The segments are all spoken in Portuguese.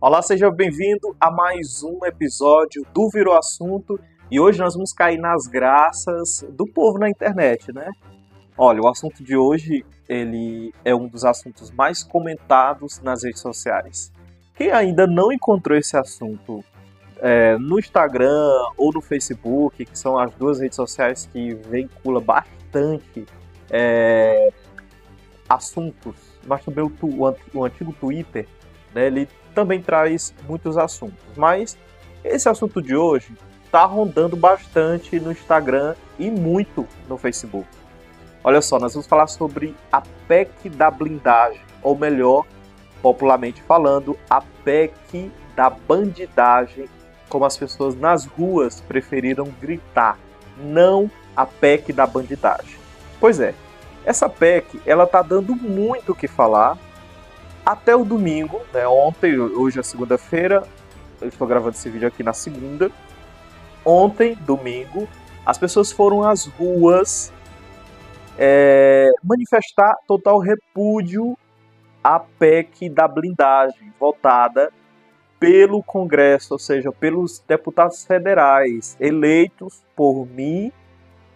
Olá, seja bem-vindo a mais um episódio do Virou Assunto e hoje nós vamos cair nas graças do povo na internet, né? Olha, o assunto de hoje ele é um dos assuntos mais comentados nas redes sociais. Quem ainda não encontrou esse assunto no Instagram ou no Facebook, que são as duas redes sociais que veiculam bastante assuntos, mas também o antigo Twitter, né, ele também traz muitos assuntos. Mas esse assunto de hoje está rondando bastante no Instagram e muito no Facebook. Olha só, nós vamos falar sobre a PEC da blindagem, ou melhor, popularmente falando, a PEC da bandidagem, como as pessoas nas ruas preferiram gritar, não a PEC da bandidagem. Pois é, essa PEC, ela está dando muito o que falar até o domingo, né? Ontem, hoje é segunda-feira, eu estou gravando esse vídeo aqui na segunda. Ontem, domingo, as pessoas foram às ruas manifestar total repúdio à PEC da blindagem, votada pelo Congresso, ou seja, pelos deputados federais eleitos por mim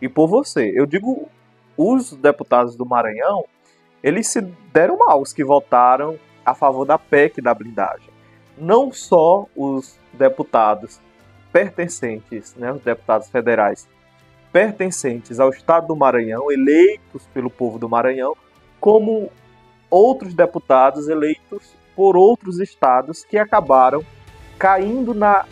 e por você. Eu digo, os deputados do Maranhão, eles se deram mal, os que votaram a favor da PEC da blindagem. Não só os deputados pertencentes, né, os deputados federais pertencentes ao estado do Maranhão, eleitos pelo povo do Maranhão, como outros deputados eleitos por outros estados que acabaram caindo na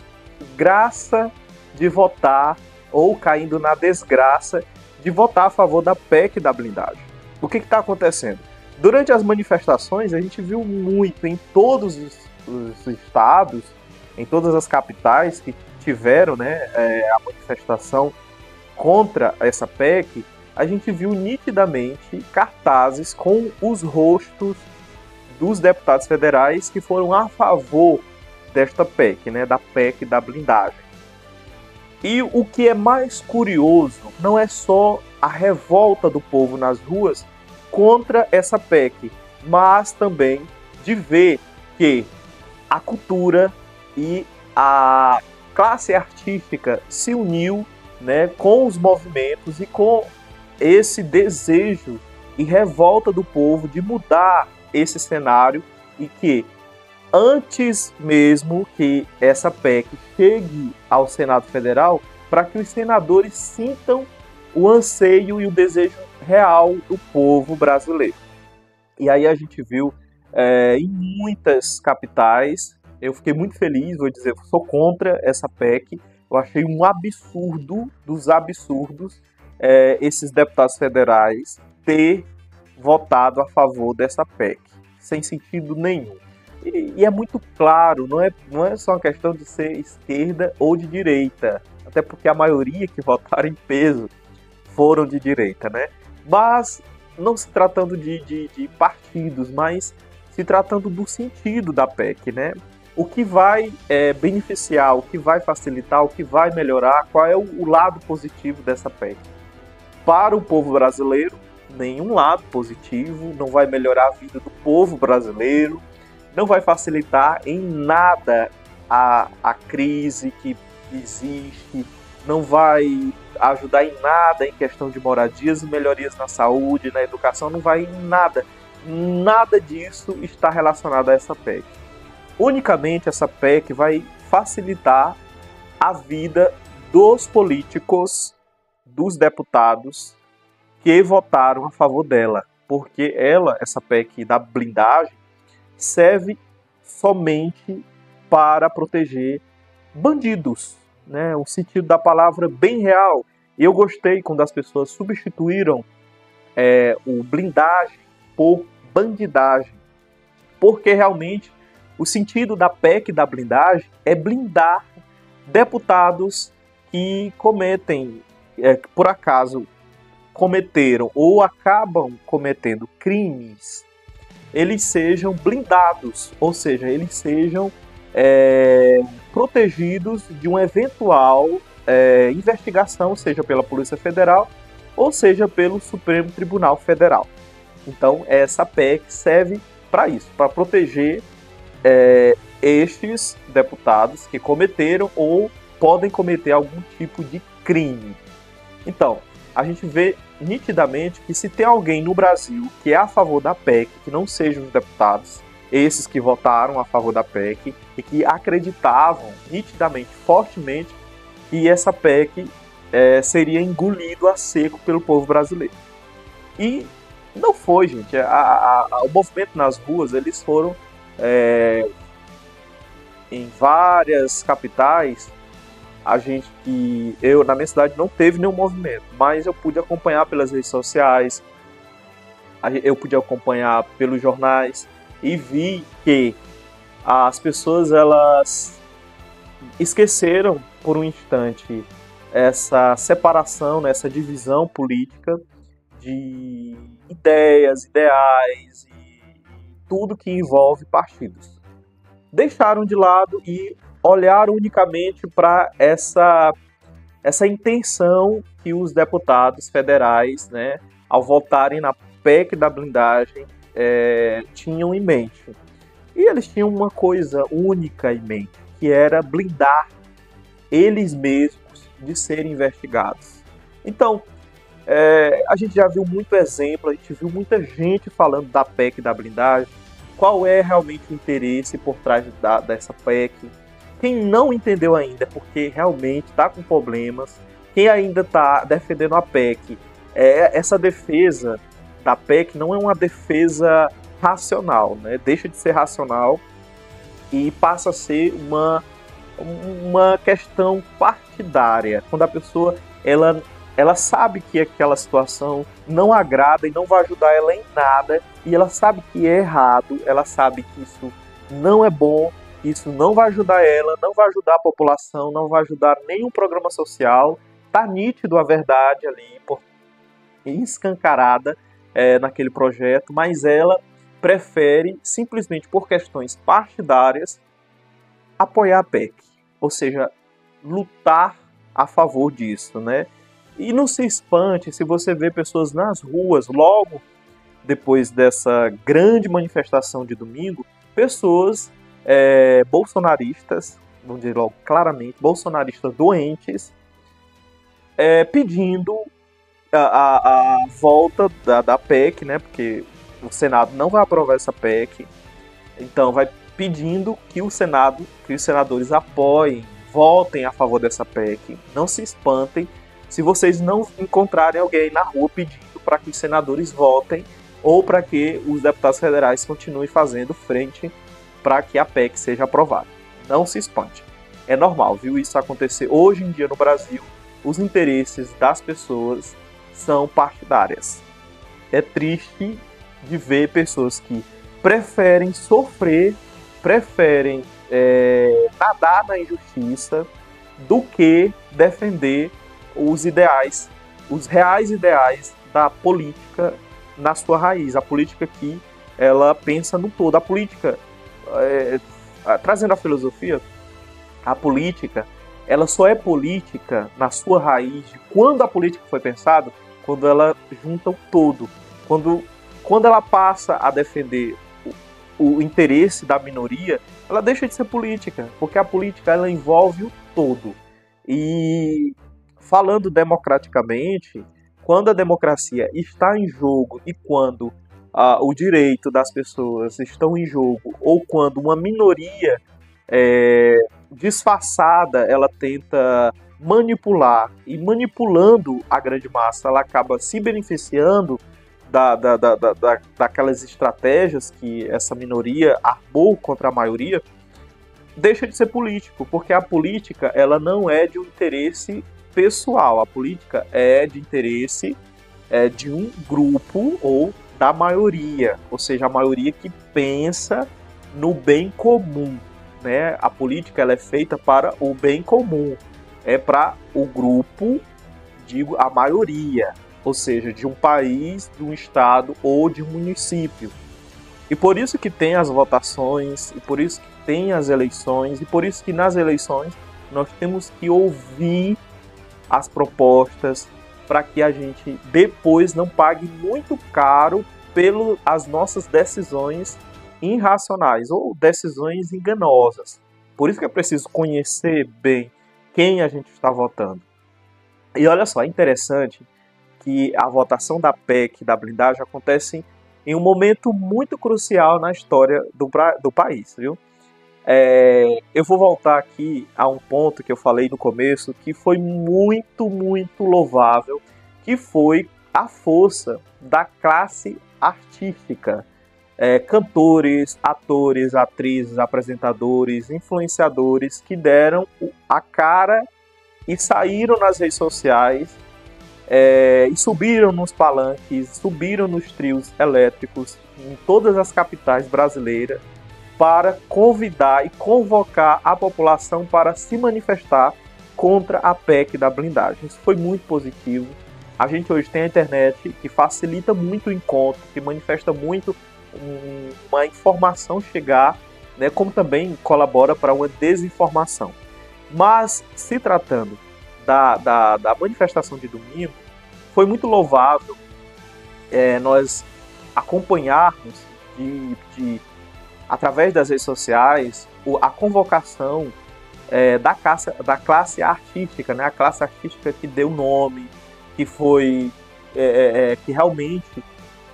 graça de votar ou caindo na desgraça de votar a favor da PEC da blindagem. O que está acontecendo? Durante as manifestações, a gente viu muito em todos os estados, em todas as capitais que tiveram, né, a manifestação contra essa PEC, a gente viu nitidamente cartazes com os rostos dos deputados federais que foram a favor desta PEC, né, da PEC da blindagem. E o que é mais curioso não é só a revolta do povo nas ruas contra essa PEC, mas também de ver que a cultura e a classe artística se uniu, né, com os movimentos e com esse desejo e revolta do povo de mudar esse cenário e que antes mesmo que essa PEC chegue ao Senado Federal, para que os senadores sintam o anseio e o desejo real do povo brasileiro. E aí a gente viu em muitas capitais, eu fiquei muito feliz, vou dizer, sou contra essa PEC, eu achei um absurdo dos absurdos esses deputados federais ter votado a favor dessa PEC, sem sentido nenhum. E é muito claro, não é só uma questão de ser esquerda ou de direita, até porque a maioria que votaram em peso foram de direita, né? Mas não se tratando de partidos, mas se tratando do sentido da PEC, né? O que vai beneficiar, o que vai facilitar, o que vai melhorar, qual é o lado positivo dessa PEC? Para o povo brasileiro, nenhum lado positivo, não vai melhorar a vida do povo brasileiro, não vai facilitar em nada a crise que existe, não vai ajudar em nada em questão de moradias e melhorias na saúde, na educação, não vai em nada. Nada disso está relacionado a essa PEC. Unicamente essa PEC vai facilitar a vida dos políticos, dos deputados que votaram a favor dela, porque essa PEC da blindagem, serve somente para proteger bandidos, né? O sentido da palavra bem real. Eu gostei quando as pessoas substituíram o blindagem por bandidagem, porque realmente o sentido da PEC da blindagem é blindar deputados que cometem, por acaso cometeram ou acabam cometendo crimes, eles sejam blindados, ou seja, eles sejam protegidos de uma eventual investigação, seja pela Polícia Federal ou seja pelo Supremo Tribunal Federal. Então, essa PEC serve para isso, para proteger estes deputados que cometeram ou podem cometer algum tipo de crime. Então, a gente vê nitidamente que se tem alguém no Brasil que é a favor da PEC, que não sejam os deputados, esses que votaram a favor da PEC e que acreditavam nitidamente, fortemente, que essa PEC seria engolido a seco pelo povo brasileiro. E não foi, gente. O movimento nas ruas, eles foram em várias capitais. Eu na minha cidade não teve nenhum movimento, mas eu pude acompanhar pelas redes sociais, eu pude acompanhar pelos jornais e vi que as pessoas elas esqueceram por um instante essa separação, né, essa divisão política de ideias, ideais e tudo que envolve partidos. Deixaram de lado e olharam unicamente para essa intenção que os deputados federais, né, ao votarem na PEC da blindagem, tinham em mente. E eles tinham uma coisa única em mente, que era blindar eles mesmos de serem investigados. Então, a gente já viu muito exemplo, a gente viu muita gente falando da PEC da blindagem, qual é realmente o interesse por trás dessa PEC. Quem não entendeu ainda, porque realmente está com problemas, quem ainda está defendendo a PEC, essa defesa da PEC não é uma defesa racional, né? Deixa de ser racional e passa a ser uma questão partidária, quando a pessoa ela sabe que aquela situação não agrada e não vai ajudar ela em nada, e ela sabe que é errado, ela sabe que isso não é bom, isso não vai ajudar ela, não vai ajudar a população, não vai ajudar nenhum programa social. Tá nítido a verdade ali, escancarada naquele projeto, mas ela prefere, simplesmente por questões partidárias, apoiar a PEC, ou seja, lutar a favor disso, né? E não se espante se você vê pessoas nas ruas, logo depois dessa grande manifestação de domingo, pessoas bolsonaristas, vamos dizer logo claramente, bolsonaristas doentes, pedindo a volta da PEC, né? Porque o Senado não vai aprovar essa PEC, então vai pedindo que o Senado, que os senadores apoiem, votem a favor dessa PEC. Não se espantem se vocês não encontrarem alguém na rua pedindo para que os senadores votem ou para que os deputados federais continuem fazendo frente para que a PEC seja aprovada. Não se espante. É normal, viu, isso acontecer hoje em dia no Brasil. Os interesses das pessoas são partidárias. É triste de ver pessoas que preferem sofrer, preferem nadar na injustiça do que defender os ideais, os reais ideais da política na sua raiz. A política que ela pensa no todo. A política, trazendo a filosofia, a política, ela só é política na sua raiz de quando a política foi pensada, quando ela junta o todo. Quando ela passa a defender o interesse da minoria, ela deixa de ser política, porque a política ela envolve o todo. E falando democraticamente, quando a democracia está em jogo e quando o direito das pessoas estão em jogo, ou quando uma minoria disfarçada ela tenta manipular, e manipulando a grande massa ela acaba se beneficiando daquelas estratégias que essa minoria armou contra a maioria, deixa de ser político, porque a política ela não é de um interesse pessoal, a política é de interesse de um grupo ou da maioria, ou seja, a maioria que pensa no bem comum, né? A política ela é feita para o bem comum, é para o grupo, digo, a maioria, ou seja, de um país, de um estado ou de um município. E por isso que tem as votações, e por isso que tem as eleições, e por isso que nas eleições nós temos que ouvir as propostas para que a gente depois não pague muito caro pelas nossas decisões irracionais ou decisões enganosas. Por isso que é preciso conhecer bem quem a gente está votando. E olha só, é interessante que a votação da PEC da blindagem acontece em um momento muito crucial na história do país, viu? Eu vou voltar aqui a um ponto que eu falei no começo, que foi muito, muito louvável, que foi a força da classe artística. Cantores, atores, atrizes, apresentadores, influenciadores que deram a cara e saíram nas redes sociais e subiram nos palanques, subiram nos trios elétricos em todas as capitais brasileiras para convidar e convocar a população para se manifestar contra a PEC da blindagem. Isso foi muito positivo. A gente hoje tem a internet que facilita muito o encontro, que manifesta muito uma informação chegar, né, como também colabora para uma desinformação. Mas, se tratando da manifestação de domingo, foi muito louvável nós acompanharmos através das redes sociais a convocação da classe artística, né, a classe artística que deu nome, que foi que realmente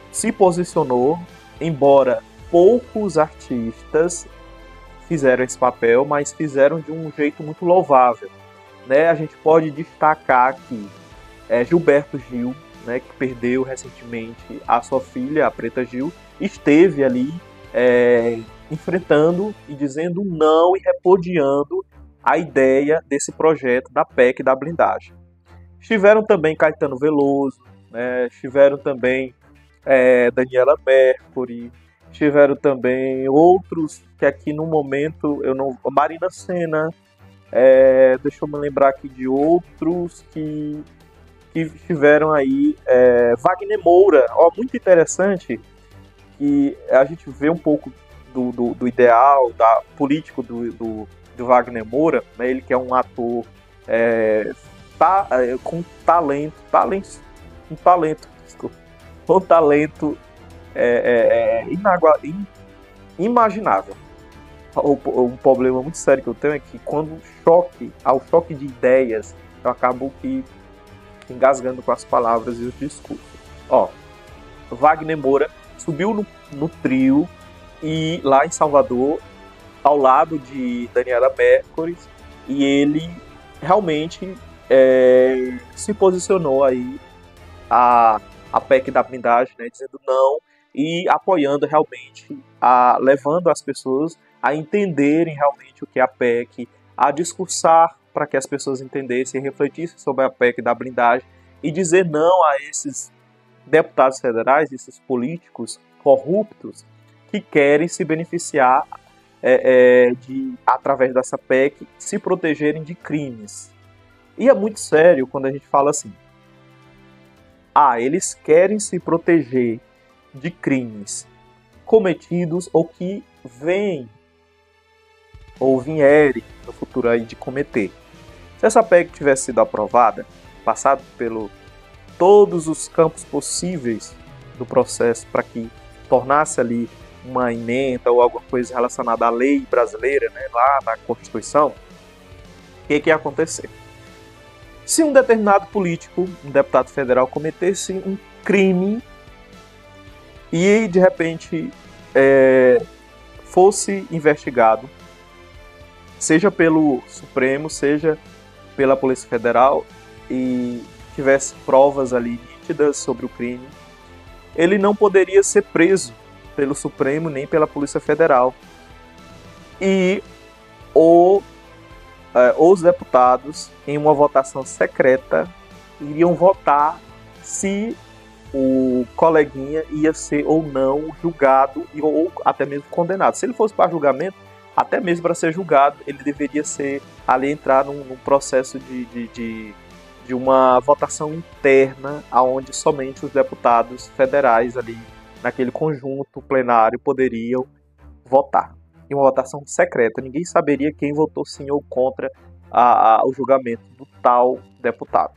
se posicionou, embora poucos artistas fizeram esse papel, mas fizeram de um jeito muito louvável, né? A gente pode destacar aqui Gilberto Gil, né, que perdeu recentemente a sua filha, a Preta Gil, esteve ali enfrentando e dizendo não e repudiando a ideia desse projeto da PEC da blindagem. Estiveram também Caetano Veloso, né, estiveram também Daniela Mercury, tiveram também outros que aqui no momento eu não. Marina Sena, deixa eu me lembrar aqui de outros que estiveram aí. Wagner Moura, muito interessante que a gente vê um pouco do ideal político do Wagner Moura, né, ele que é um ator com talento, um talento inimaginável. Um problema muito sério que eu tenho é que quando ao choque de ideias, eu acabo engasgando com as palavras e os discursos. Wagner Moura subiu no trio e lá em Salvador, ao lado de Daniela Mercury, e ele realmente se posicionou aí a PEC da blindagem, né, dizendo não e apoiando realmente, levando as pessoas a entenderem realmente o que é a PEC, a discursar para que as pessoas entendessem e refletissem sobre a PEC da blindagem e dizer não a esses deputados federais, esses políticos corruptos que querem se beneficiar através dessa PEC, se protegerem de crimes. E é muito sério quando a gente fala assim, eles querem se proteger de crimes cometidos ou que vêm ou vierem no futuro aí de cometer. Se essa PEC tivesse sido aprovada, passado pelo todos os campos possíveis do processo para que tornasse ali uma emenda ou alguma coisa relacionada à lei brasileira, né, lá na Constituição, o que ia acontecer? Se um determinado político, um deputado federal, cometesse um crime e, de repente, fosse investigado, seja pelo Supremo, seja pela Polícia Federal, e tivesse provas ali nítidas sobre o crime, ele não poderia ser preso pelo Supremo nem pela Polícia Federal. E os deputados, em uma votação secreta, iriam votar se o coleguinha ia ser ou não julgado ou até mesmo condenado. Se ele fosse para julgamento, até mesmo para ser julgado, ele deveria entrar num processo de uma votação interna, onde somente os deputados federais ali, naquele conjunto plenário, poderiam votar. Em uma votação secreta, ninguém saberia quem votou sim ou contra o julgamento do tal deputado.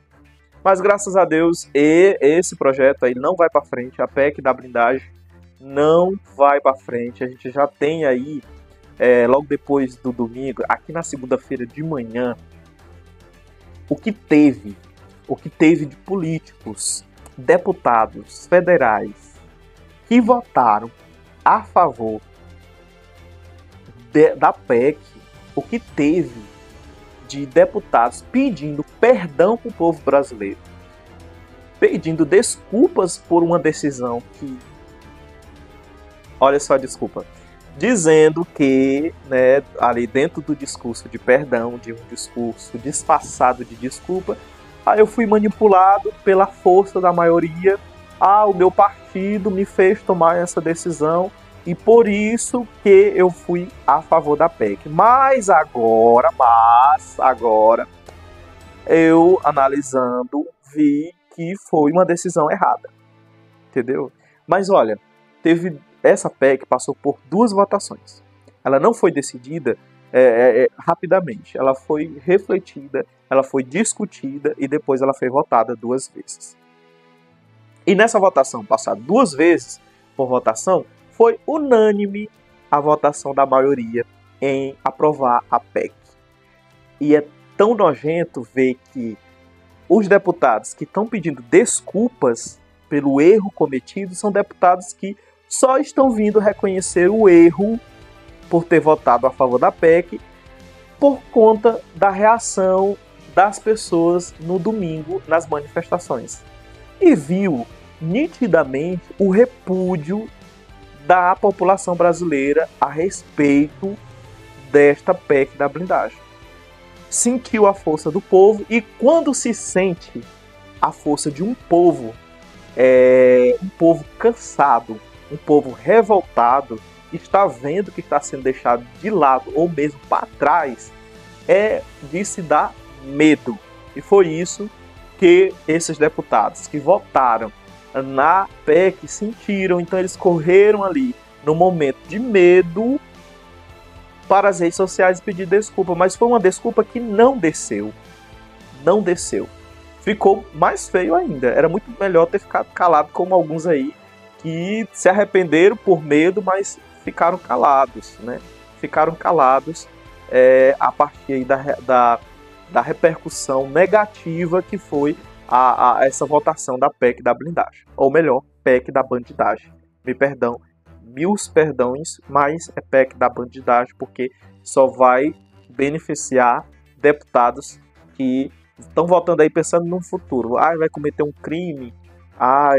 Mas graças a Deus, esse projeto aí não vai para frente, a PEC da blindagem não vai para frente. A gente já tem aí, logo depois do domingo, aqui na segunda-feira de manhã, o que teve de políticos, deputados federais que votaram a favor da PEC, o que teve de deputados pedindo perdão para o povo brasileiro, pedindo desculpas por uma decisão que, olha só a desculpa, dizendo que, né, ali dentro do discurso de perdão, de um discurso disfarçado de desculpa, eu fui manipulado pela força da maioria, o meu partido me fez tomar essa decisão e por isso que eu fui a favor da PEC. Mas agora, eu analisando, vi que foi uma decisão errada, entendeu? Mas olha, essa PEC passou por 2 votações. Ela não foi decidida rapidamente. Ela foi refletida, ela foi discutida e depois ela foi votada 2 vezes. E nessa votação, passada 2 vezes por votação, foi unânime a votação da maioria em aprovar a PEC. E é tão nojento ver que os deputados que estão pedindo desculpas pelo erro cometido são deputados que só estão vindo reconhecer o erro por ter votado a favor da PEC por conta da reação das pessoas no domingo nas manifestações. E viu nitidamente o repúdio da população brasileira a respeito desta PEC da blindagem. Sentiu a força do povo e quando se sente a força de um povo cansado, um povo revoltado, está vendo que está sendo deixado de lado ou mesmo para trás, é de se dar medo. E foi isso que esses deputados que votaram na PEC sentiram. Então eles correram ali no momento de medo para as redes sociais pedir desculpa, mas foi uma desculpa que não desceu. Não desceu. Ficou mais feio ainda. Era muito melhor ter ficado calado, como alguns aí que se arrependeram por medo, mas ficaram calados, né? Ficaram calados a partir aí da repercussão negativa que foi essa votação da PEC da blindagem. Ou melhor, PEC da bandidagem. Me perdão, mil perdões, mas é PEC da bandidagem porque só vai beneficiar deputados que estão votando aí pensando no futuro. Vai cometer um crime,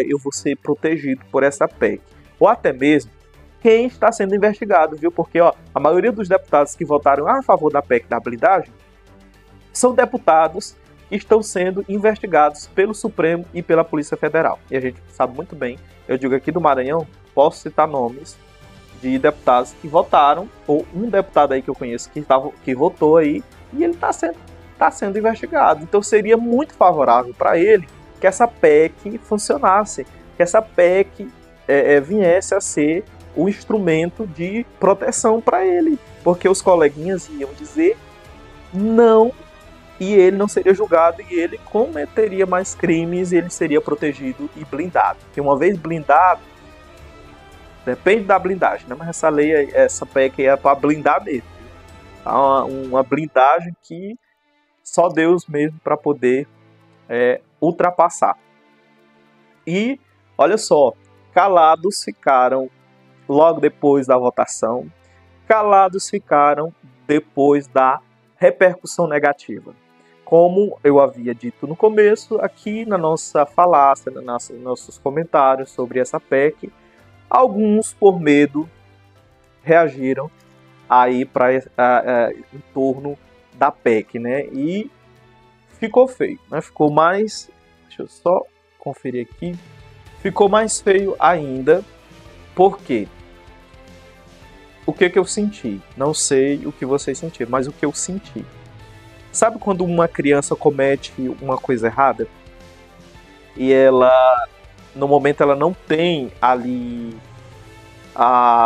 eu vou ser protegido por essa PEC. Ou até mesmo quem está sendo investigado, viu? Porque a maioria dos deputados que votaram a favor da PEC da blindagem são deputados que estão sendo investigados pelo Supremo e pela Polícia Federal. E a gente sabe muito bem, eu digo aqui do Maranhão, posso citar nomes de deputados que votaram, ou um deputado aí que eu conheço que votou aí, e ele está sendo investigado. Então seria muito favorável para ele que essa PEC funcionasse, que essa PEC viesse a ser o instrumento de proteção para ele, porque os coleguinhas iam dizer não, e ele não seria julgado, e ele cometeria mais crimes, e ele seria protegido e blindado. Porque uma vez blindado, depende da blindagem, né? Mas essa PEC é para blindar mesmo. Uma blindagem que só Deus mesmo para poder ultrapassar. E, olha só, calados ficaram logo depois da votação, calados ficaram depois da repercussão negativa. Como eu havia dito no começo, aqui na nossa falácia, nos nossos comentários sobre essa PEC, alguns, por medo, reagiram aí em torno da PEC, né? E ficou feio, né? Ficou mais... Deixa eu só conferir aqui. Ficou mais feio ainda, porque o que eu senti? Não sei o que vocês sentiram, mas o que eu senti. Sabe quando uma criança comete uma coisa errada? E ela, no momento, ela não tem ali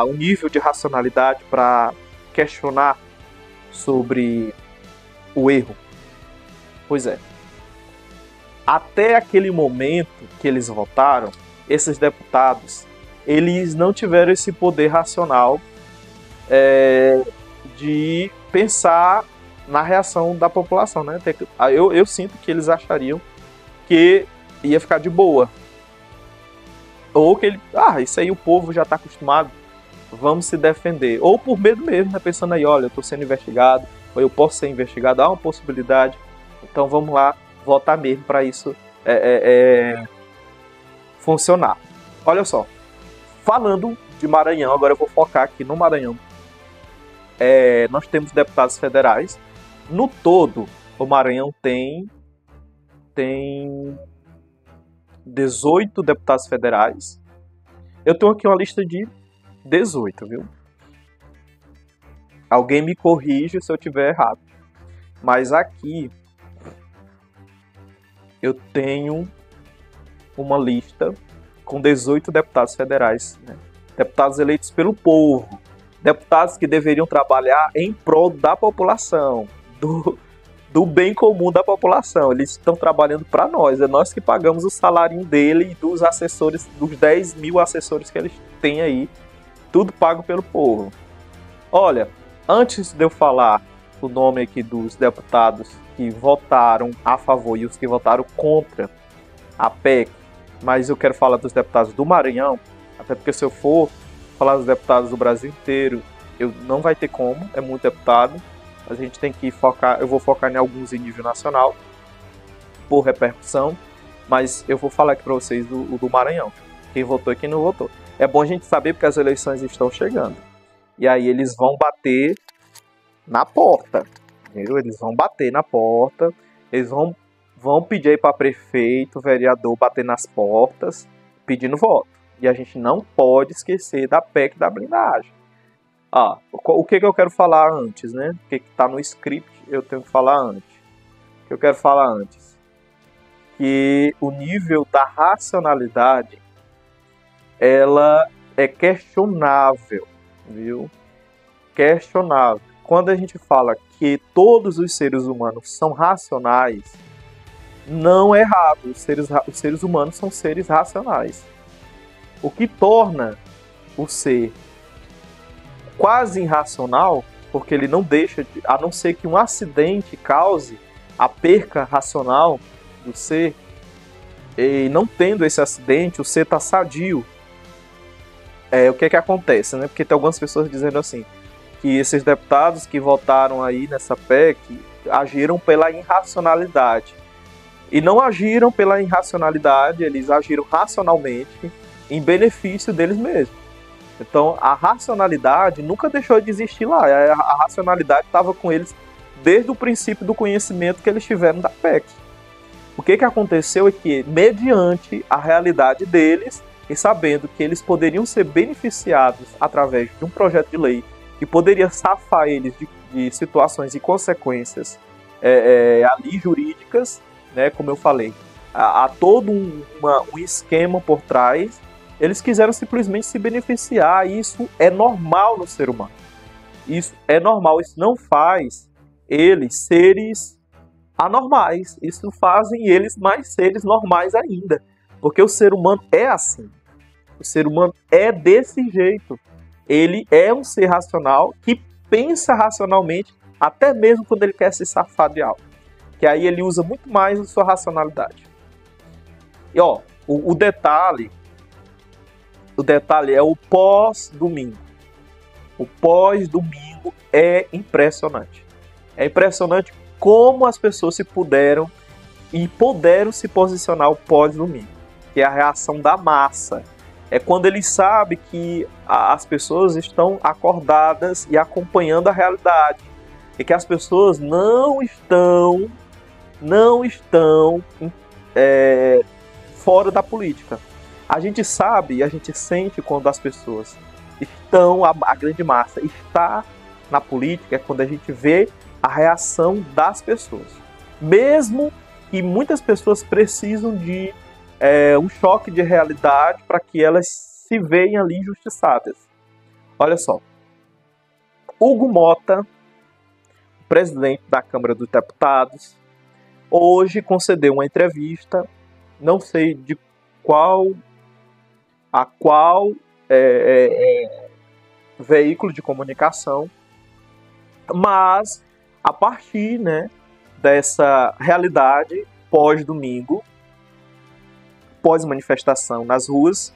um nível de racionalidade para questionar sobre o erro? Pois é. Até aquele momento que eles votaram, esses deputados eles não tiveram esse poder racional de pensar na reação da população, né? Eu sinto que eles achariam que ia ficar de boa. Ou que isso aí o povo já está acostumado, vamos se defender. Ou por medo mesmo, né? Pensando aí, olha, eu estou sendo investigado, ou eu posso ser investigado, há uma possibilidade, então vamos lá votar mesmo para isso funcionar. Olha só, falando de Maranhão, agora eu vou focar aqui no Maranhão. Nós temos deputados federais. No todo, o Maranhão tem 18 deputados federais. Eu tenho aqui uma lista de 18, viu? Alguém me corrige se eu tiver errado. Mas aqui eu tenho uma lista com 18 deputados federais, né? Deputados eleitos pelo povo. Deputados que deveriam trabalhar em prol da população, do bem comum da população. Eles estão trabalhando para nós. É nós que pagamos o salário dele e dos assessores, dos 10 mil assessores que eles têm aí. Tudo pago pelo povo. Olha, antes de eu falar o nome aqui dos deputados que votaram a favor e os que votaram contra a PEC, mas eu quero falar dos deputados do Maranhão, até porque se eu for falar dos deputados do Brasil inteiro, não vai ter como, é muito deputado. A gente tem que focar, eu vou focar em alguns em nível nacional, por repercussão, mas eu vou falar aqui para vocês do Maranhão, quem votou e quem não votou. É bom a gente saber porque as eleições estão chegando. E aí eles vão bater na porta, entendeu? Eles vão bater na porta, eles vão pedir aí para prefeito, vereador bater nas portas, pedindo voto. E a gente não pode esquecer da PEC da blindagem. O que eu quero falar antes, né? O que está no script eu tenho que falar antes. O que eu quero falar antes? Que o nível da racionalidade, ela é questionável, viu? Questionável. Quando a gente fala que todos os seres humanos são racionais, não é errado. Os seres humanos são seres racionais. O que torna o ser quase irracional, porque ele não deixa de, a não ser que um acidente cause a perca racional do ser, e não tendo esse acidente, o ser está sadio. O que acontece, né? Porque tem algumas pessoas dizendo assim, que esses deputados que votaram aí nessa PEC agiram pela irracionalidade. E não agiram pela irracionalidade, eles agiram racionalmente em benefício deles mesmos. Então, a racionalidade nunca deixou de existir lá. A racionalidade estava com eles desde o princípio do conhecimento que eles tiveram da PEC. O que aconteceu é que, mediante a realidade deles, e sabendo que eles poderiam ser beneficiados através de um projeto de lei que poderia safar eles de situações e consequências ali jurídicas, né, como eu falei, há todo um esquema por trás. Eles quiseram simplesmente se beneficiar, e isso é normal no ser humano. Isso é normal, isso não faz eles seres anormais, isso fazem eles mais seres normais ainda. Porque o ser humano é assim. O ser humano é desse jeito. Ele é um ser racional que pensa racionalmente, até mesmo quando ele quer se safar de algo. Que aí ele usa muito mais a sua racionalidade. E o detalhe é o pós-domingo. O pós-domingo é impressionante. É impressionante como as pessoas puderam se posicionar o pós-domingo. Que é a reação da massa. É quando eles sabem que as pessoas estão acordadas e acompanhando a realidade. E que as pessoas não estão fora da política. A gente sabe e a gente sente quando as pessoas estão, a grande massa está na política, é quando a gente vê a reação das pessoas. Mesmo que muitas pessoas precisam de um choque de realidade para que elas se vejam ali injustiçadas. Olha só. Hugo Mota, presidente da Câmara dos Deputados, hoje concedeu uma entrevista, não sei a qual veículo de comunicação, mas a partir, né, dessa realidade pós-domingo, pós-manifestação nas ruas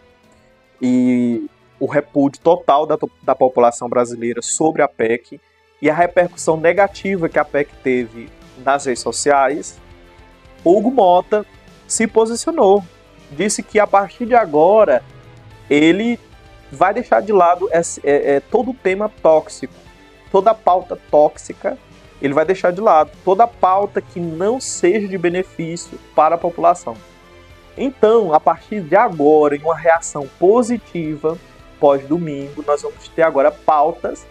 e o repúdio total da população brasileira sobre a PEC e a repercussão negativa que a PEC teve nas redes sociais, Hugo Mota se posicionou, disse que a partir de agora ele vai deixar de lado todo o tema tóxico, toda a pauta tóxica, ele vai deixar de lado, toda a pauta que não seja de benefício para a população. Então, a partir de agora, em uma reação positiva, pós-domingo, nós vamos ter agora pautas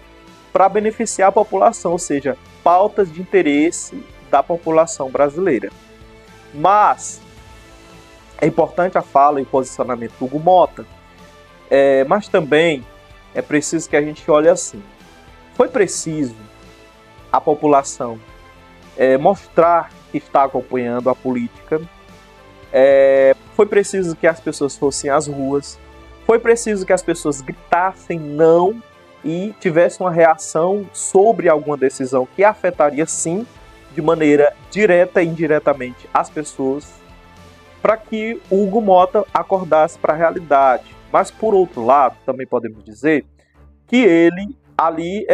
para beneficiar a população, ou seja, pautas de interesse da população brasileira. Mas é importante a fala e o posicionamento do Hugo Mota, mas também é preciso que a gente olhe assim. Foi preciso a população mostrar que está acompanhando a política, foi preciso que as pessoas fossem às ruas, foi preciso que as pessoas gritassem não e tivessem uma reação sobre alguma decisão que afetaria sim, de maneira direta e indiretamente as pessoas, para que o Hugo Mota acordasse para a realidade. Mas por outro lado, também podemos dizer que ele ali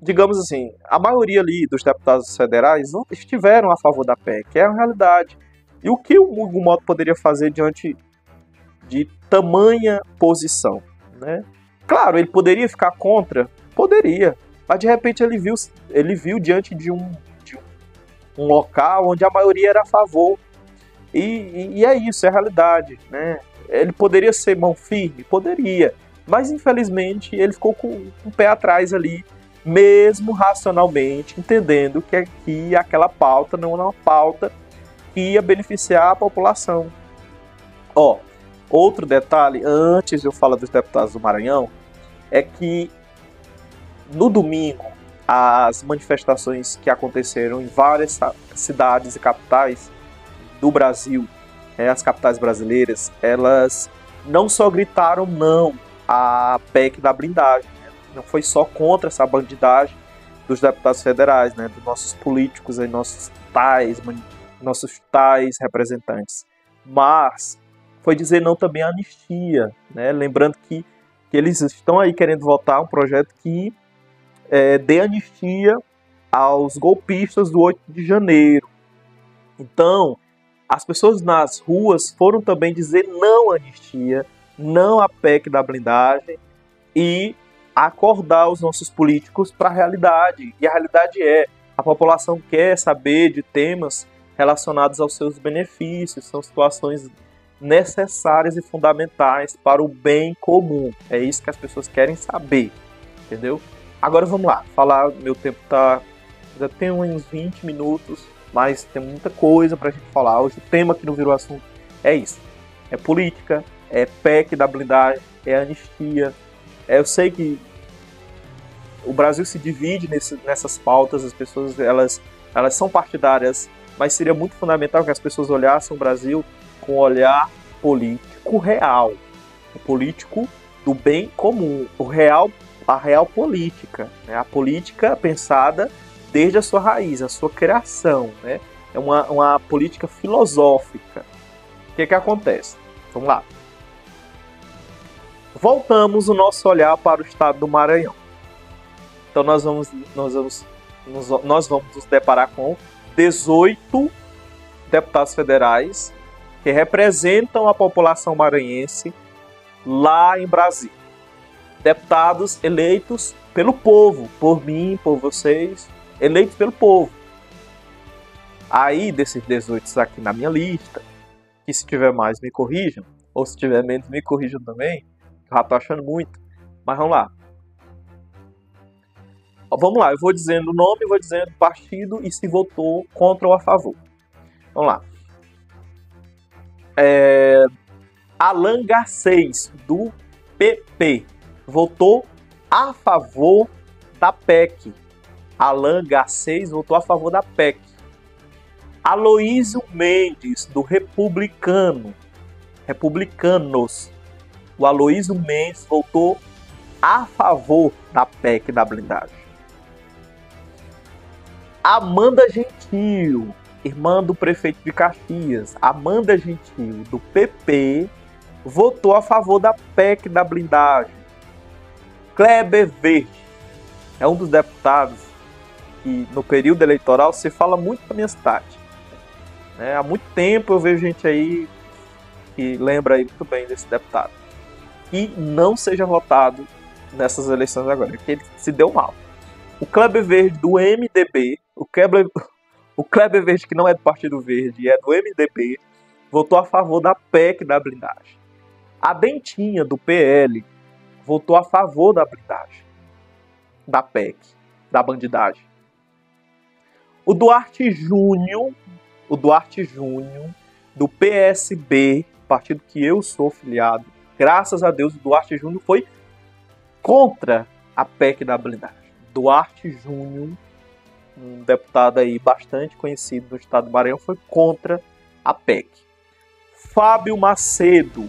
digamos assim, a maioria ali dos deputados federais não estiveram a favor da PEC, é a realidade. E o que o Hugo Mota poderia fazer diante de tamanha posição, né? Claro, ele poderia ficar contra? Poderia. Mas de repente ele viu diante de um local onde a maioria era a favor. E é isso, é a realidade, né? Ele poderia ser mão firme? Poderia. Mas infelizmente ele ficou com o pé atrás ali, mesmo racionalmente, entendendo que aquela pauta não era uma pauta que ia beneficiar a população. Outro detalhe, antes de eu falar dos deputados do Maranhão, é que no domingo, as manifestações que aconteceram em várias cidades e capitais do Brasil, as capitais brasileiras, elas não só gritaram não à PEC da blindagem, né? Não foi só contra essa bandidagem dos deputados federais, né? Dos nossos políticos, nossos tais representantes, mas foi dizer não também à anistia, né? Lembrando que eles estão aí querendo votar um projeto que dê anistia aos golpistas do 8 de janeiro. Então, as pessoas nas ruas foram também dizer não à anistia, não à PEC da blindagem e acordar os nossos políticos para a realidade. E a realidade a população quer saber de temas relacionados aos seus benefícios, são situações necessárias e fundamentais para o bem comum. É isso que as pessoas querem saber, entendeu? Agora vamos lá, meu tempo já tem uns 20 minutos, mas tem muita coisa pra gente falar. Hoje o tema que não virou assunto é isso. É política, é PEC da blindagem, é anistia. Eu sei que o Brasil se divide nessas pautas, as pessoas elas são partidárias, mas seria muito fundamental que as pessoas olhassem o Brasil com um olhar político real, o político do bem comum, a real política, né? A política pensada desde a sua raiz, a sua criação, né? É uma política filosófica. O que acontece? Vamos lá. Voltamos o nosso olhar para o estado do Maranhão. Então nós vamos nos deparar com 18 deputados federais que representam a população maranhense lá em Brasília. Deputados eleitos pelo povo, por mim, por vocês, eleitos pelo povo. Aí, desses 18 aqui na minha lista, que se tiver mais me corrijam, ou se tiver menos me corrijam também, eu já tô achando muito, mas vamos lá. Vamos lá, eu vou dizendo o nome, vou dizendo o partido e se votou contra ou a favor. Vamos lá. Alan Garcês, do PP, votou a favor da PEC. Alan Garcês votou a favor da PEC. Aloísio Mendes, do Republicanos, o Aloysio Mendes votou a favor da PEC da blindagem. Amanda Gentil, irmã do prefeito de Caxias, Amanda Gentil, do PP, votou a favor da PEC da blindagem. Kleber Verde é um dos deputados que no período eleitoral se fala muito da minha cidade. Há muito tempo eu vejo gente aí que lembra aí muito bem desse deputado. E não seja votado nessas eleições agora, porque ele se deu mal. O Kleber Verde do MDB, o Kleber Verde que não é do Partido Verde e é do MDB, votou a favor da PEC da blindagem. A Dentinha do PL votou a favor da blindagem, da PEC, da bandidagem. O Duarte Júnior do PSB, partido que eu sou filiado, graças a Deus o Duarte Júnior foi contra a PEC da blindagem. Duarte Júnior, um deputado aí bastante conhecido no estado do Maranhão, foi contra a PEC. Fábio Macedo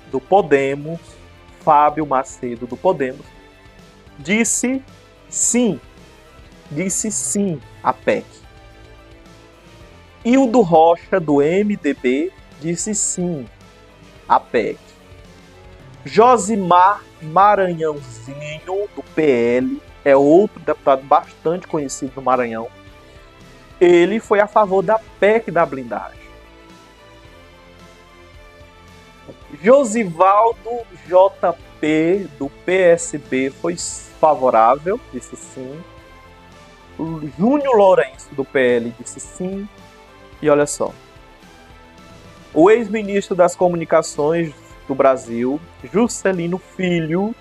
do Podemos, disse sim à PEC. Hildo Rocha do MDB disse sim à PEC. Josimar Maranhãozinho do PL é outro deputado bastante conhecido no Maranhão. Ele foi a favor da PEC da blindagem. Josivaldo JP do PSB foi favorável, disse sim. O Júnior Lourenço do PL disse sim. E olha só, o ex-ministro das Comunicações do Brasil, Juscelino Filho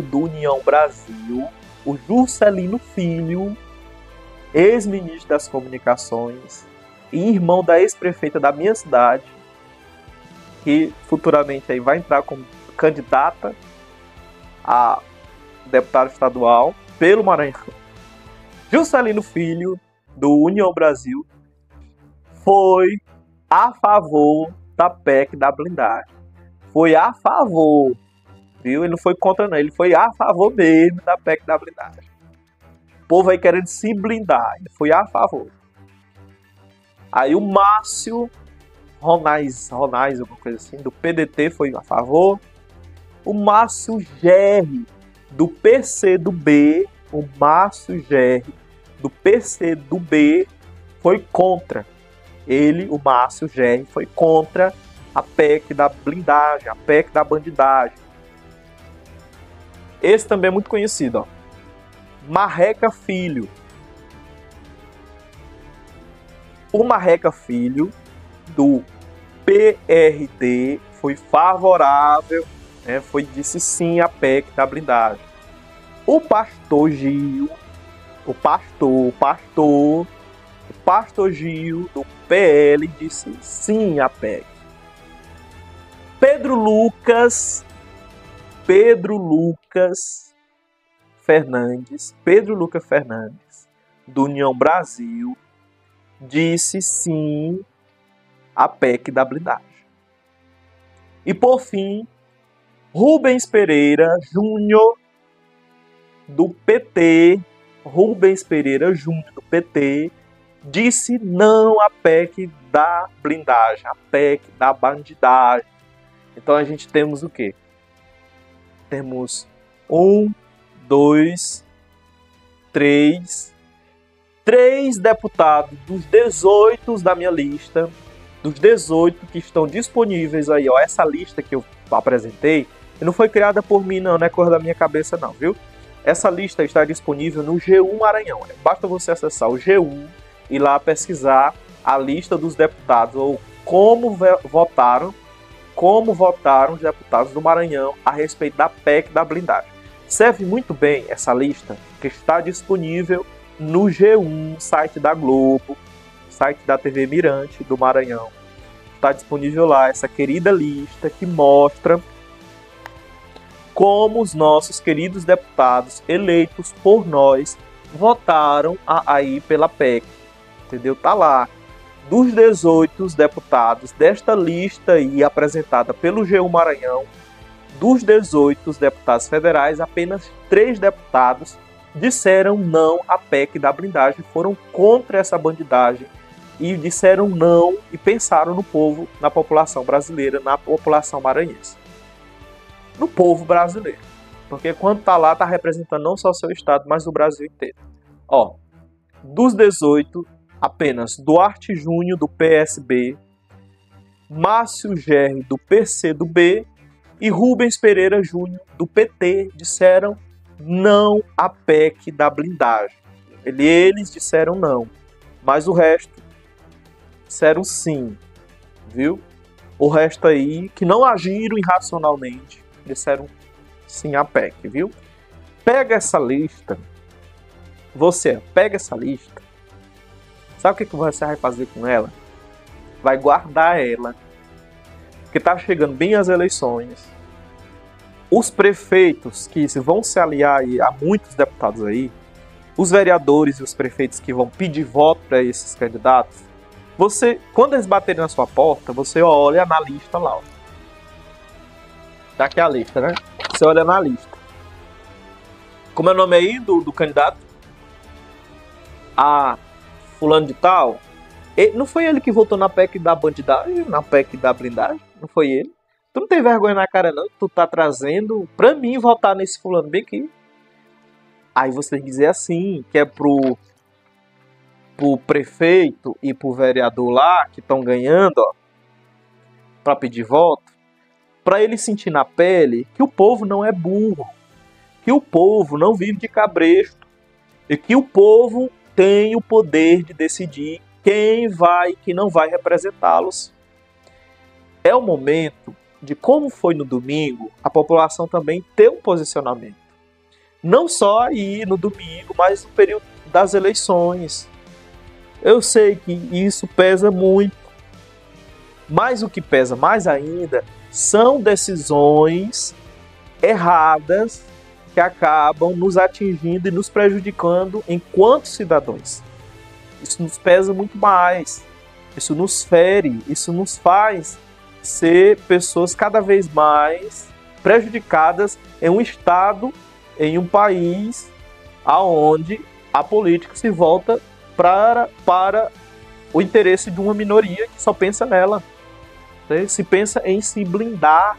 do União Brasil, o Juscelino Filho, ex-ministro das Comunicações e irmão da ex-prefeita da minha cidade, que futuramente aí vai entrar como candidata a deputado estadual pelo Maranhão. Juscelino Filho do União Brasil foi a favor da PEC da blindagem. Foi a favor, viu? Ele não foi contra não, ele foi a favor mesmo da PEC da blindagem. O povo aí querendo se blindar, ele foi a favor. Aí o Márcio Ronais, alguma coisa assim, do PDT foi a favor. O Márcio Gerri do PCdoB, do PCdoB foi contra. O Márcio Gerri, foi contra a PEC da blindagem, a PEC da bandidagem. Esse também é muito conhecido, ó. Marreca Filho. O Marreca Filho, do PRD, foi favorável, né, disse sim à PEC da blindagem. O pastor Gil, o pastor Gil, do PL, disse sim à PEC. Pedro Lucas Fernandes, do União Brasil, disse sim à PEC da blindagem. E por fim, Rubens Pereira Júnior, do PT, disse não à PEC da blindagem, a PEC da bandidagem. Então a gente temos o quê? Temos 3 deputados dos 18 da minha lista, dos 18 que estão disponíveis aí, ó, essa lista que eu apresentei, não foi criada por mim não é coisa da minha cabeça não, viu? Essa lista está disponível no G1 Maranhão. Basta você acessar o G1 e lá pesquisar a lista dos deputados ou como votaram os deputados do Maranhão a respeito da PEC da blindagem. Serve muito bem essa lista que está disponível no G1, site da Globo, site da TV Mirante do Maranhão. Está disponível lá essa querida lista que mostra como os nossos queridos deputados eleitos por nós votaram aí pela PEC, entendeu? Tá lá, dos 18 deputados desta lista aí apresentada pelo G1 Maranhão, dos 18 deputados federais, apenas 3 deputados disseram não à PEC da blindagem, foram contra essa bandidagem e disseram não e pensaram no povo, na população brasileira, na população maranhense. No povo brasileiro. Porque quando tá lá, tá representando não só o seu estado, mas o Brasil inteiro. Ó, dos 18, apenas Duarte Júnior, do PSB, Márcio Gerri, do PCdoB, e Rubens Pereira Júnior, do PT, disseram não à PEC da blindagem. Eles disseram não, mas o resto disseram sim, viu? O resto aí, que não agiram irracionalmente, disseram sim à PEC, viu? Pega essa lista, pega essa lista, sabe o que você vai fazer com ela? Vai guardar ela, porque tá chegando bem as eleições. Os prefeitos que vão se aliar aí a muitos deputados aí, os vereadores e os prefeitos que vão pedir voto para esses candidatos, quando eles baterem na sua porta, você olha na lista lá. Ó. Tá aqui a lista, né? Você olha na lista. Como é o nome aí do candidato? Fulano de tal. Não foi ele que votou na PEC da bandidagem, na PEC da blindagem? Não foi ele? Tu não tem vergonha na cara não? Tu tá trazendo pra mim votar nesse fulano bem aqui. Aí você tem que dizer assim, que é pro prefeito e pro vereador lá, que estão ganhando, ó, pra pedir voto, pra ele sentir na pele que o povo não é burro, que o povo não vive de cabresto, e que o povo tem o poder de decidir quem vai e quem não vai representá-los. É o momento de, como foi no domingo, a população também ter um posicionamento. Não só aí no domingo, mas no período das eleições. Eu sei que isso pesa muito, mas o que pesa mais ainda são decisões erradas que acabam nos atingindo e nos prejudicando enquanto cidadãos. Isso nos pesa muito mais, isso nos fere, isso nos faz ser pessoas cada vez mais prejudicadas em um estado, em um país aonde a política se volta para o interesse de uma minoria que só pensa nela. Se pensa em se blindar,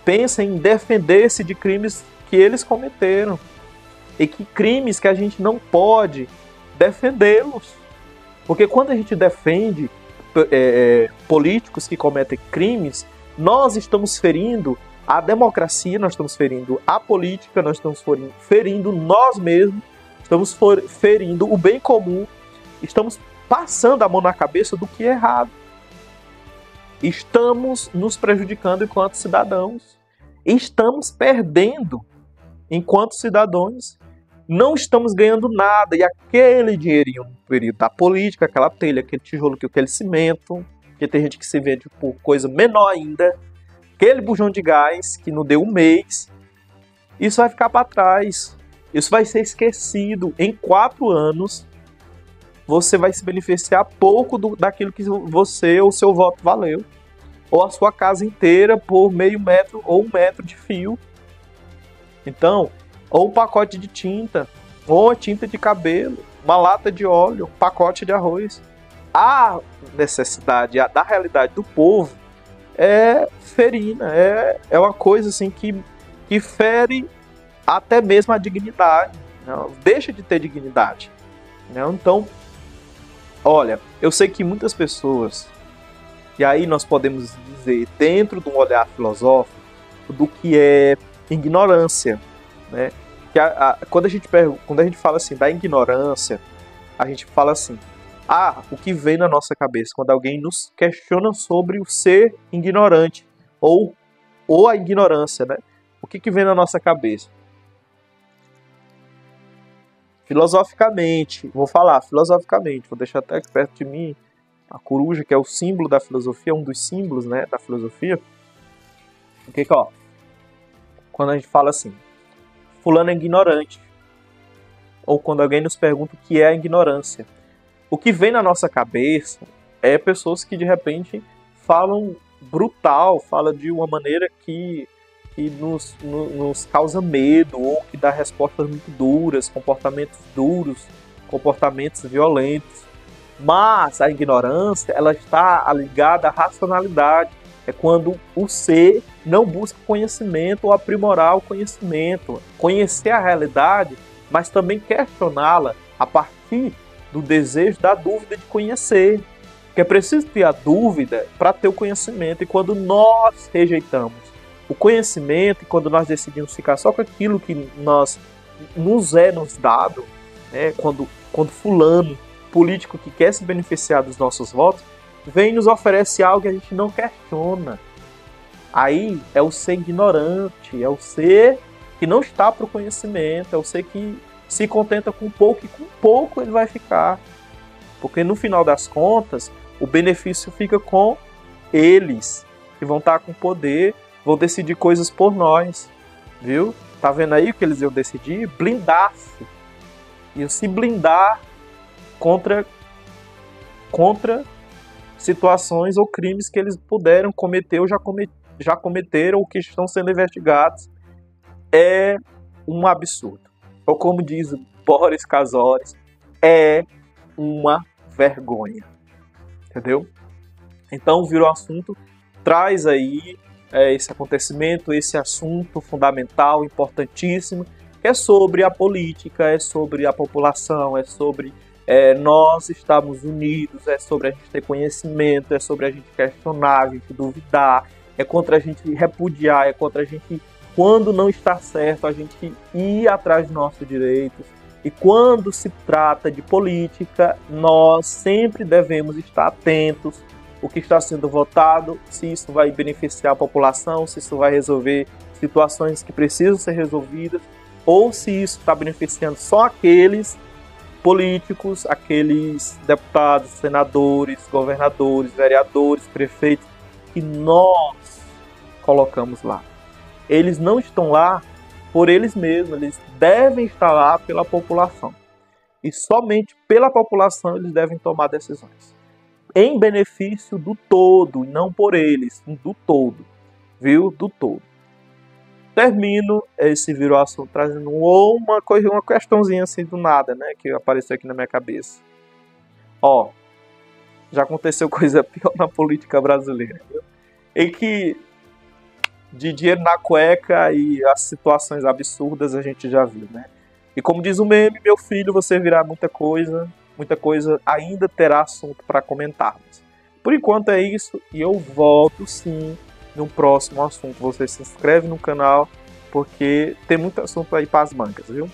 pensa em defender-se de crimes que eles cometeram e que crimes que a gente não pode defendê-los. Porque quando a gente defende políticos que cometem crimes, nós estamos ferindo a democracia, nós estamos ferindo a política, nós estamos ferindo nós mesmos, estamos ferindo o bem comum, estamos passando a mão na cabeça do que é errado. Estamos nos prejudicando enquanto cidadãos. Estamos perdendo enquanto cidadãos. Não estamos ganhando nada. E aquele dinheirinho no período da política, aquela telha, aquele tijolo, aquele cimento, que tem gente que se vende por coisa menor ainda, aquele bujão de gás que não deu um mês, isso vai ficar para trás. Isso vai ser esquecido. Em 4 anos, você vai se beneficiar pouco daquilo que você ou seu voto valeu. Ou a sua casa inteira por meio metro ou 1 metro de fio. Então, ou um pacote de tinta, ou uma tinta de cabelo, uma lata de óleo, um pacote de arroz. A necessidade da realidade do povo é ferina, é uma coisa assim que fere até mesmo a dignidade, né? Deixa de ter dignidade, né? Então, olha, eu sei que muitas pessoas, e aí nós podemos dizer, dentro de um olhar filosófico, do que é ignorância, né? Que quando a gente fala assim da ignorância, a gente fala assim, o que vem na nossa cabeça quando alguém nos questiona sobre o ser ignorante, ou a ignorância, né? O que vem na nossa cabeça? Filosoficamente, vou deixar até aqui perto de mim a coruja, que é o símbolo da filosofia, um dos símbolos, né, da filosofia. Ó, quando a gente fala assim, fulano é ignorante, ou quando alguém nos pergunta o que é a ignorância, o que vem na nossa cabeça é pessoas que de repente falam brutal, falam de uma maneira que nos causa medo, ou que dá respostas muito duros, comportamentos violentos. Mas a ignorância, ela está ligada à racionalidade. É quando o ser não busca conhecimento ou aprimorar o conhecimento, conhecer a realidade, mas também questioná-la a partir do desejo da dúvida de conhecer. Porque é preciso ter a dúvida para ter o conhecimento. E quando nós rejeitamos o conhecimento, e quando nós decidimos ficar só com aquilo que nos dado, né? Quando fulano, político que quer se beneficiar dos nossos votos, vem e nos oferece algo que a gente não questiona. Aí é o ser ignorante, é o ser que não está para o conhecimento, é o ser que se contenta com pouco, e com pouco ele vai ficar. Porque no final das contas, o benefício fica com eles, que vão estar com poder, vão decidir coisas por nós, viu? Tá vendo aí o que eles iam decidir? Blindar-se. Iam se blindar contra situações ou crimes que eles puderam cometer ou já cometeram ou que estão sendo investigados. É um absurdo. Ou como diz Boris Casores, é uma vergonha. Entendeu? Então, virou assunto, traz aí esse acontecimento, esse assunto fundamental, importantíssimo, que é sobre a política, é sobre a população, é sobre nós estarmos unidos, é sobre a gente ter conhecimento, é sobre a gente questionar, a gente duvidar, é contra a gente repudiar, é contra a gente, quando não está certo, a gente ir atrás dos nossos direitos. E quando se trata de política, nós sempre devemos estar atentos o que está sendo votado, se isso vai beneficiar a população, se isso vai resolver situações que precisam ser resolvidas, ou se isso está beneficiando só aqueles políticos, aqueles deputados, senadores, governadores, vereadores, prefeitos, que nós colocamos lá. Eles não estão lá por eles mesmos, eles devem estar lá pela população. E somente pela população eles devem tomar decisões. Em benefício do todo, e não por eles, do todo. Viu? Do todo. Termino esse Virou Assunto trazendo uma questãozinha assim do nada, né? Que apareceu aqui na minha cabeça. Ó, já aconteceu coisa pior na política brasileira, viu? Em que de dinheiro na cueca e as situações absurdas a gente já viu, né? E como diz o meme, meu filho, você virá muita coisa ainda terá assunto para comentarmos. Por enquanto é isso, e eu volto sim no próximo assunto. Você se inscreve no canal, porque tem muito assunto aí para as mangas, viu?